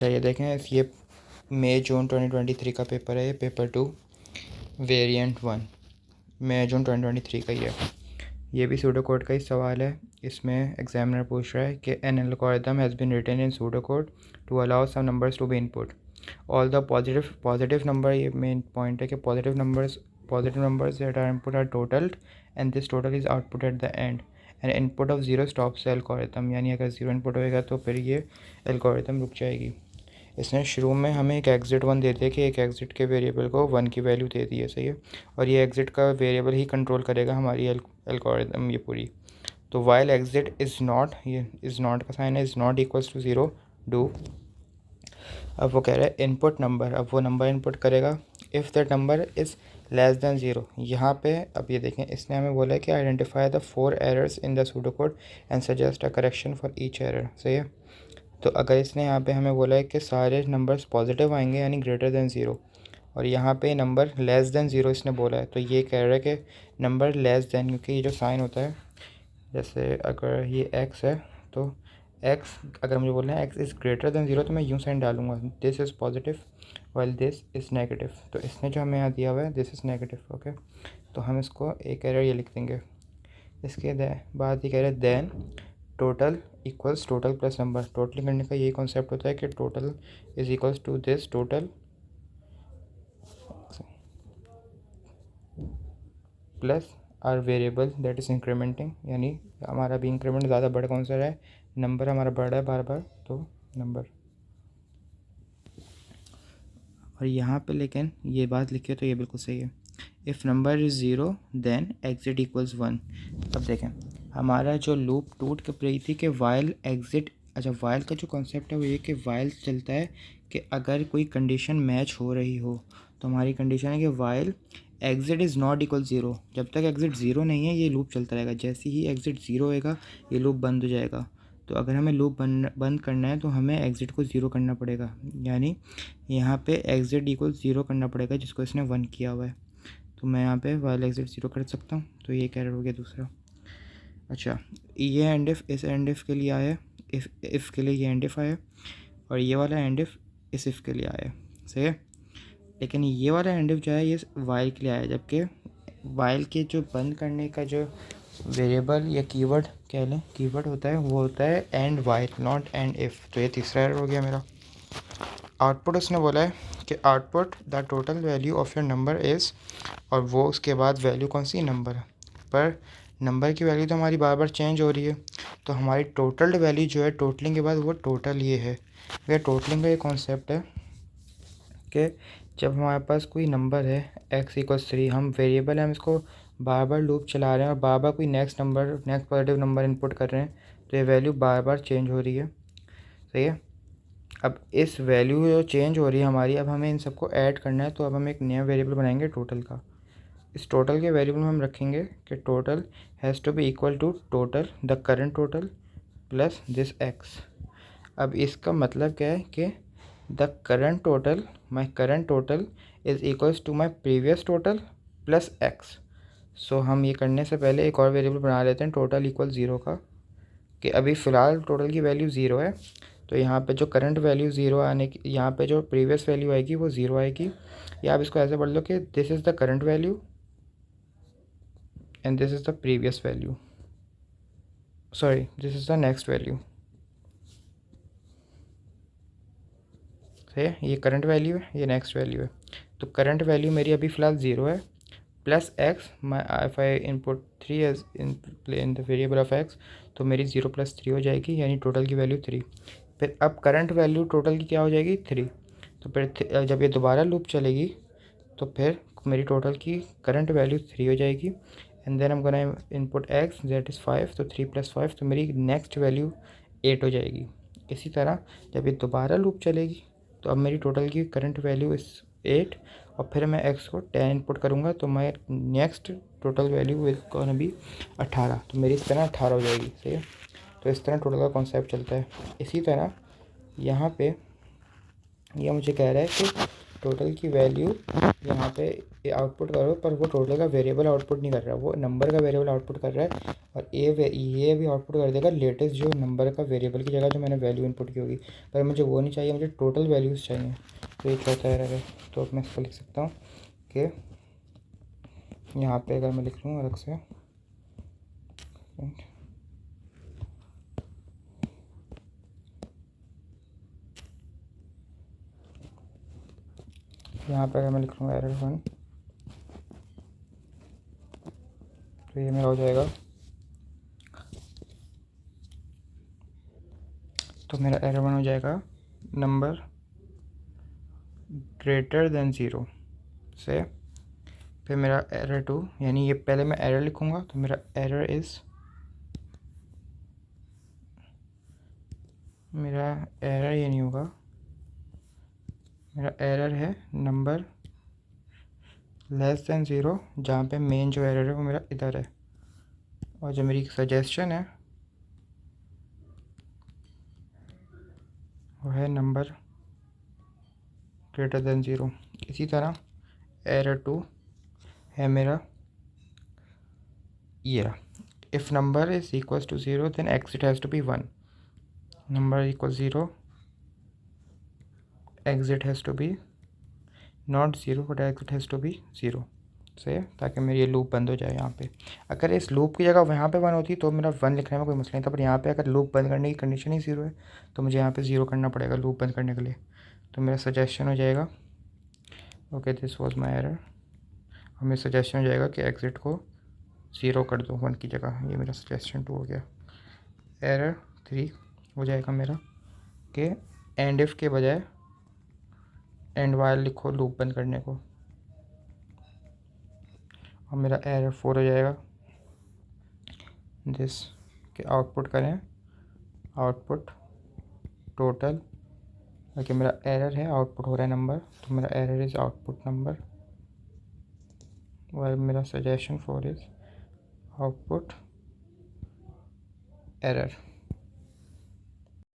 ये देखें, ये मई जून 2023 का पेपर है, ये पेपर 2 वेरिएंट 1 मई जून 2023 का ही है। ये भी सूडो कोड का ही सवाल है। इसमें एग्जामिनर पूछ रहा है कि an algorithm has been written in pseudo code to allow some numbers to be input all the positive number. ये मेन पॉइंट है कि positive numbers that are input are totalled and this total is output at the end and input of zero stops algorithm. यानी अगर zero input होएगा तो फिर ये algorithm रुक जाएगी। इसने शुरू में हमें एक एग्ज़िट 1 दे दिया कि एक एग्ज़िट के वेरिएबल को 1 की वैल्यू दे दी है, सही है। और ये एग्ज़िट का वेरिएबल ही कंट्रोल करेगा हमारी एल्गोरिथम ये पूरी। तो वाइल एग्ज़िट इज़ नॉट, ये इज़ नॉट का साइन है, is not equals to 0 do. अब वो कह रहा है इनपुट नंबर, अब वो नंबर इनपुट करेगा if that number is less than 0। यहाँ पे अब ये देखें, इसने हमें बोला है कि identify the 4 errors in the pseudo code and suggest a correction for each error, सही है। तो अगर इसने यहाँ पे हमें बोला है कि सारे नंबर्स पॉजिटिव आएंगे यानी ग्रेटर दैन 0, और यहाँ पे नंबर लेस दैन 0 इसने बोला है, तो ये कह रहा है कि नंबर लेस दैन, क्योंकि ये जो साइन होता है, जैसे अगर ये x है तो x, अगर मुझे बोलना है x इज़ ग्रेटर दैन 0 तो मैं यूँ साइन डालूंगा, this is positive while this is negative. तो इसने जो हमें यहाँ दिया हुआ है दिस इज़ नेगेटिव, ओके। तो हम इसको एक एरर ये लिख देंगे। इसके बाद ये कह रहे हैं then total equals total plus number. Total करने का यही कॉन्सेप्ट होता है कि total is equals to this total plus R variable that is incrementing, यानी हमारा भी इंक्रीमेंट ज़्यादा बड़ा कौन सा है, नंबर हमारा बढ़ रहा है बार बार, तो नंबर। और यहाँ पे लेकिन ये बात लिखी है तो ये बिल्कुल सही है। If number is 0 then exit equals 1। अब देखें, हमारा जो लूप टूट के रही थी कि वाइल एग्जिट, अच्छा वाइल का जो कॉन्सेप्ट है वो ये कि वाइल चलता है कि अगर कोई कंडीशन मैच हो रही हो, तो हमारी कंडीशन है कि while exit is not equal 0। जब तक एग्जिट 0 नहीं है ये लूप चलता रहेगा, जैसे ही एग्जिट 0 होएगा ये लूप बंद हो जाएगा। तो अगर हमें लूप बंद करना है तो हमें एग्जिट को 0 करना पड़ेगा, यानी यहाँ पे एग्जिट इक्वल 0 करना पड़ेगा जिसको इसने 1 किया हुआ है। तो मैं यहाँ पे वाइल एग्जिट 0 कर सकता हूँ, तो ये एरर हो गया दूसरा। अच्छा, ये एंड इफ़ इस एंड इफ़ के लिए आया, इफ़ के लिए ये एंड इफ़ आया, और ये वाला एंड इफ़ इस इफ़ के लिए आया, सही है। लेकिन ये वाला एंड इफ़ जो है ये वाइल के लिए आया, जबकि वाइल के जो बंद करने का जो वेरिएबल या कीवर्ड कह लें, कीवर्ड होता है वो होता है and while, not and if. तो ये तीसरा एरर हो गया मेरा। आउटपुट उसने बोला है कि output the total value of your number is, और वो उसके बाद वैल्यू कौन सी, नंबर। पर नंबर की वैल्यू तो हमारी बार बार चेंज हो रही है, तो हमारी टोटल वैल्यू जो है टोटलिंग के बाद वो टोटल ये है। वह टोटलिंग का ये कॉन्सेप्ट है कि जब हमारे पास कोई नंबर है x इक्वल्स 3, हम वेरिएबल है, हम इसको बार बार लूप चला रहे हैं और बार बार कोई नेक्स्ट पॉजिटिव नंबर इनपुट कर रहे हैं, तो ये वैल्यू बार बार चेंज हो रही है, सही है। अब इस वैल्यू जो चेंज हो रही है हमारी, अब हमें इन सबको ऐड करना है, तो अब हम एक नया वेरिएबल बनाएंगे टोटल का। इस टोटल के वेरिएबल में हम रखेंगे कि total has to be equal to total the current total plus this x। अब इसका मतलब क्या है कि the current total, my current total is equals to my previous total plus x। So हम ये करने से पहले एक और वेरिएबल बना लेते हैं टोटल इक्वल 0 का, कि अभी फ़िलहाल टोटल की वैल्यू 0 है, तो यहाँ पे जो करंट वैल्यू 0 आने की, यहाँ पे जो प्रीवियस वैल्यू आएगी वो 0 आएगी। या आप इसको ऐसे पढ़ लो कि this is the current value and this is the previous value, sorry this is the next value, सही है। ये करंट वैल्यू है, ये नेक्स्ट वैल्यू है। तो करंट वैल्यू मेरी अभी फ़िलहाल 0 है, plus x, my if I input 3 as in the variable of x, तो मेरी 0 प्लस 3 हो जाएगी, यानी टोटल की वैल्यू 3। फिर अब करंट वैल्यू टोटल की क्या हो जाएगी, 3। तो फिर जब ये दोबारा लूप चलेगी तो फिर मेरी टोटल की करंट वैल्यू 3 हो जाएगी, एंड देन हम gonna input x that is 5, तो 3 प्लस 5, तो मेरी नेक्स्ट वैल्यू 8 हो जाएगी। इसी तरह जब ये दोबारा लूप चलेगी तो अब मेरी टोटल की करंट वैल्यू इस 8, और फिर मैं x को 10 इनपुट करूँगा, तो मैं next total value is gonna be 18, तो मेरी इस तरह 18 हो जाएगी, सही है। तो इस तरह टोटल का कॉन्सेप्ट चलता है। इसी तरह यहाँ पे यह मुझे कह रहा है कि टोटल की वैल्यू यहाँ पे आउटपुट करो, पर वो टोटल का वेरिएबल आउटपुट नहीं कर रहा है, वो नंबर का वेरिएबल आउटपुट कर रहा है। और ये भी आउटपुट कर देगा लेटेस्ट जो नंबर का वेरिएबल की जगह जो मैंने वैल्यू इनपुट की होगी, पर मुझे वो नहीं चाहिए, मुझे टोटल वैल्यूज़ चाहिए। तो ये चौथा एरर है। तो मैं इसको लिख सकता हूँ कि यहाँ पे अगर मैं लिख लूँ अलग से, यहाँ पे अगर मैं लिख लूँगा एरर 1, तो ये मेरा हो जाएगा। तो मेरा एरर 1 हो जाएगा नंबर ग्रेटर देन 0 से। फिर मेरा एरर 2, यानी ये पहले मैं एरर लिखूँगा, तो मेरा एरर इज़, मेरा एरर ये नहीं होगा, मेरा एरर है नंबर लेस देन 0, जहाँ पे मेन जो एरर है वो मेरा इधर है। और जो मेरी सजेशन है वो है नंबर ग्रेटर देन 0। इसी तरह एरर 2 है मेरा ये रहा, if number is equals to 0 then exit has to be 1। Number equal 0, exit has to be not 0 but exit has to be 0 से, ताकि मेरी ये लूप बंद हो जाए यहाँ पे। अगर इस लूप की जगह यहाँ पे 1 होती तो मेरा 1 लिखने में कोई मसला नहीं था, पर यहाँ पे अगर लूप बंद करने की कंडीशन ही 0 है तो मुझे यहाँ पे 0 करना पड़ेगा लूप बंद करने के लिए। तो मेरा सजेशन हो जाएगा, okay this was my error, और मेरा सजेशन हो जाएगा कि एग्ज़िट को 0 कर दो 1 की जगह। ये मेरा सजेशन 2 हो गया। एरर 3 हो जाएगा मेरा कि एंड इफ़ के बजाय एंड वाइल लिखो लूप बंद करने को। और मेरा एरर 4 हो जाएगा दिस के आउटपुट करें आउटपुट टोटल, क्योंकि मेरा एरर है आउटपुट हो रहा है नंबर, तो मेरा एरर इज़ आउटपुट नंबर, और मेरा सजेशन 4 इज़ आउटपुट एरर।